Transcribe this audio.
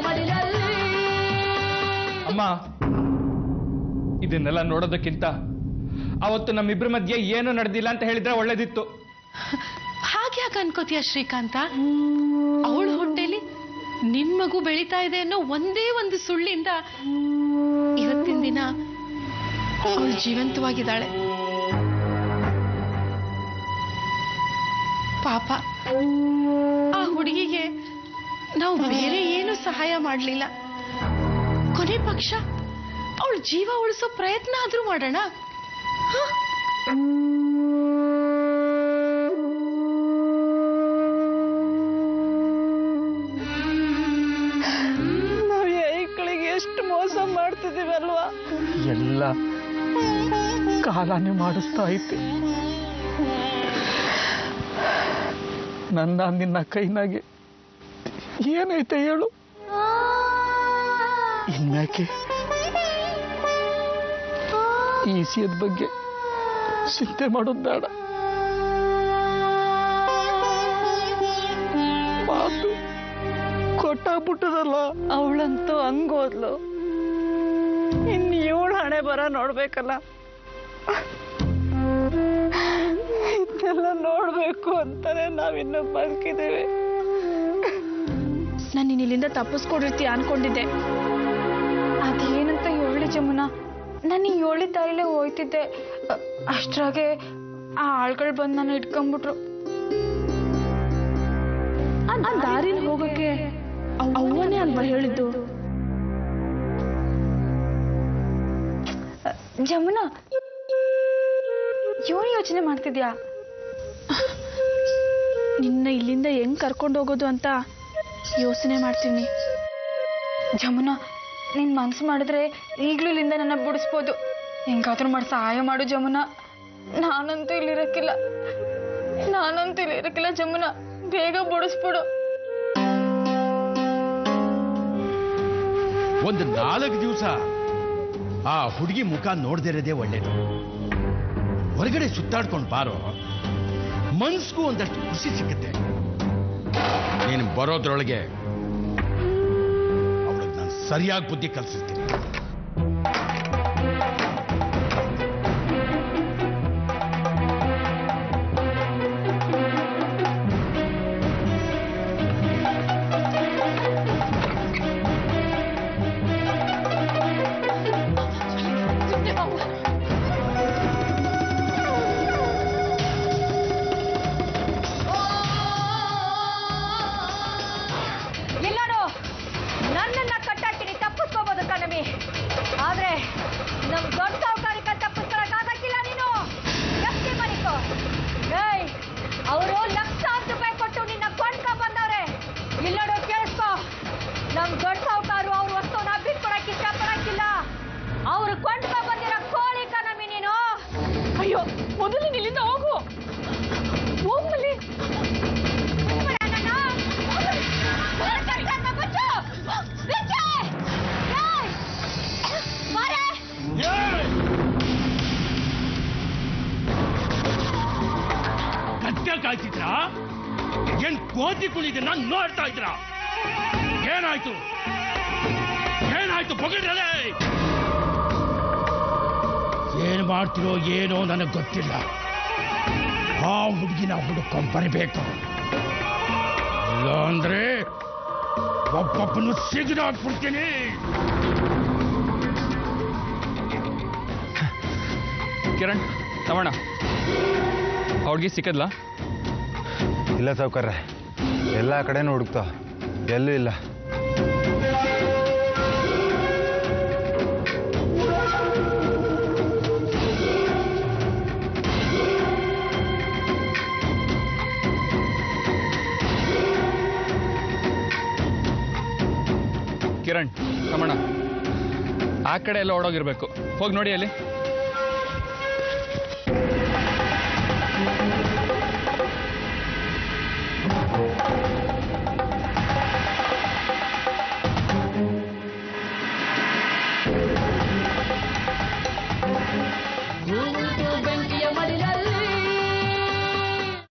ಮಡಿಲಲ್ಲಿ. ಅಮ್ಮ, ಇದನ್ನೆಲ್ಲ ನೋಡೋದಕ್ಕಿಂತ ಅವತ್ತು ನಮ್ಮಿಬ್ಬರ ಮಧ್ಯೆ ಏನು ನಡೆದಿಲ್ಲ ಅಂತ ಹೇಳಿದ್ರೆ ಒಳ್ಳೇದಿತ್ತು. ಹಾಗ್ಯಾಕೆ ಅನ್ಕೋತೀಯ ಶ್ರೀಕಾಂತ? ಅವಳ ಹೊಟ್ಟೆಲಿ ನಿನ್ ಮಗು ಬೆಳೀತಾ ಇದೆ ಅನ್ನೋ ಒಂದೇ ಒಂದು ಸುಳ್ಳಿಂದ ಇವತ್ತಿನ ದಿನ ಅವಳು ಜೀವಂತವಾಗಿದ್ದಾಳೆ. ಪಾಪ ಆ ಹುಡುಗಿಗೆ ನಾವು ಬೇರೆ ಏನು ಸಹಾಯ ಮಾಡಲಿಲ್ಲ. ಕೊನೆ ಪಕ್ಷ ಅವಳು ಜೀವ ಉಳಿಸೋ ಪ್ರಯತ್ನ ಆದ್ರೂ ಮಾಡೋಣ. ನಾವು ಐಕ್ಳಿಗೆ ಎಷ್ಟು ಮೋಸ ಮಾಡ್ತಿದ್ದೀವಲ್ವಾ? ಎಲ್ಲ ಕಾಲನೇ ಮಾಡಿಸ್ತಾ ಐತೆ. ನಿನ್ನ ಕೈನಾಗೆ ಏನೈತೆ ಹೇಳು? ಇನ್ಯಾಕೆ ಈ ವಿಷಯದ ಬಗ್ಗೆ ಚಿಂತೆ ಮಾಡೋದು ಬೇಡ. ಮಾತು ಕೊಟ್ಟಾಗ್ಬಿಟ್ಟದಲ್ಲ. ಅವಳಂತೂ ಹಂಗೋದ್ಲು. ಇನ್ನು ಇವಳು ಹಣೆ ಬರ ನೋಡ್ಬೇಕಲ್ಲ. ಇದನ್ನೆಲ್ಲ ನೋಡ್ಬೇಕು ಅಂತಾನೆ ನಾವಿನ್ನು ಬದುಕಿದ್ದೇವೆ. ನಾನು ಇಲ್ಲಿಂದ ತಪ್ಪಿಸ್ಕೊಡಿರ್ತೀಯ ಅನ್ಕೊಂಡಿದ್ದೆ. ಅದೇನಂತ ಹೇಳಿ ಜಮುನಾ, ನಾನು 7 ತಾಯಿಲೆ ಹೋಯ್ತಿದ್ದೆ. ಅಷ್ಟ್ರಾಗೆ ಆ ಆಳ್ಗಳು ಬಂದು ನಾನು ಇಟ್ಕೊಂಡ್ಬಿಟ್ರು. ಆ ದಾರಿನ ಹೋಗಕ್ಕೆ ಅವನೇ ಅಲ್ವಾ ಹೇಳಿದ್ದು? ಜಮುನಾ, ಏನು ಯೋಚನೆ ಮಾಡ್ತಿದ್ಯಾ? ನಿನ್ನ ಇಲ್ಲಿಂದ ಹೆಂಗ್ ಕರ್ಕೊಂಡು ಹೋಗೋದು ಅಂತ ಯೋಚನೆ ಮಾಡ್ತೀನಿ. ಜಮುನಾ, ನಿನ್ ಮನ್ಸು ಮಾಡಿದ್ರೆ ಈಗ್ಲೂ ಇಲ್ಲಿಂದ ನನ್ನ ಬಿಡಿಸ್ಬೋದು. ಹೆಂಗಾದ್ರೂ ಮಾಡಿ ಸಹಾಯ ಮಾಡು ಜಮುನಾ. ನಾನಂತೂ ಇಲ್ಲಿರಕ್ಕಿಲ್ಲ ಜಮುನಾ. ಬೇಗ ಬಿಡಿಸ್ಬಿಡು. ಒಂದು 4 ದಿವಸ ಆ ಹುಡುಗಿ ಮುಖ ನೋಡ್ದಿರೋದೇ ಒಳ್ಳೇದು. ಹೊರಗಡೆ ಸುತ್ತಾಡ್ಕೊಂಡು ಬಾರೋ, ಮನ್ಸ್ಗೂ ಒಂದಷ್ಟು ಖುಷಿ ಸಿಗುತ್ತೆ. ನೀನು ಬರೋದ್ರೊಳಗೆ ಅವಳಿಗೆ ನಾನು ಸರಿಯಾಗಿ ಬುದ್ಧಿ ಕಲಿಸ್ತೀನಿ. ಆದ್ರೆ ನಮ್ ದೊಡ್ಡ ಸಾಹುಕಾರಿಕ ತಪ್ಪಿಸ್ಕೊಳಕ್ಕಾಗಕ್ಕಿಲ್ಲ. ನೀನು ಎಷ್ಟೇ ಮನಿಕೋ. ಅವರು ಲಕ್ಷಾಂತರ ರೂಪಾಯಿ ಕೊಟ್ಟು ನಿನ್ನ ಕೊಂಡ್ಕ ಬಂದವ್ರೆ. ಇಲ್ಲೋಡು ಕೇಳಿಸ್ಕೋ, ನಮ್ ದೊಡ್ಡ ಸಾಹುಕಾರು ಅವ್ರ ವಸ್ತುನ ಬಿಟ್ಕೊಡಕ್ ಇಷ್ಟಪಡಕ್ಕಿಲ್ಲ. ಅವ್ರು ಕೊಂಡ್ಕ ಬಂದಿರೋ ಕೋಳಿ ಕಣಮಿ ನೀನು. ಅಯ್ಯೋ, ಮೊದಲು ಇಲ್ಲಿಂದ ಹೋಗು. ಹೋಗ್ಲಿ. ಗದ್ದೆ ಕಾಯ್ತಿದ್ರಾ? ಏನ್ ಕೋತಿ ಕುಳಿದೆ ನಾನು ನೋಡ್ತಾ ಇದ್ರ? ಏನಾಯ್ತು ಬಗಡ್ರಲ್ಲೇ? ಏನ್ ಮಾಡ್ತಿರೋ ಏನೋ ನನಗೆ ಗೊತ್ತಿಲ್ಲ. ಆ ಹುಡುಗಿನ ಹುಡುಕೊಂಡ್ ಬರಬೇಕು. ಇಲ್ಲ ಅಂದ್ರೆ ಒಬ್ಬೊಬ್ಬನು ಸಿಗದಾಕ್ಬಿಡ್ತೀನಿ. ಕಿರಣ್, ತಗೋಣ. ಅವ್ರಿಗೆ ಸಿಕ್ಕದ್ಲಾ? ಇಲ್ಲ ಸಾವ್ಕಾರ್ರೆ, ಎಲ್ಲ ಕಡೆನೂ ಹುಡುಕ್ತಾ, ಎಲ್ಲೂ ಇಲ್ಲ. ಕಿರಣ್, ತಗೋಣ. ಆ ಕಡೆ ಎಲ್ಲ ಓಡೋಗಿರ್ಬೇಕು. ಹೋಗಿ ನೋಡಿ ಅಲ್ಲಿ.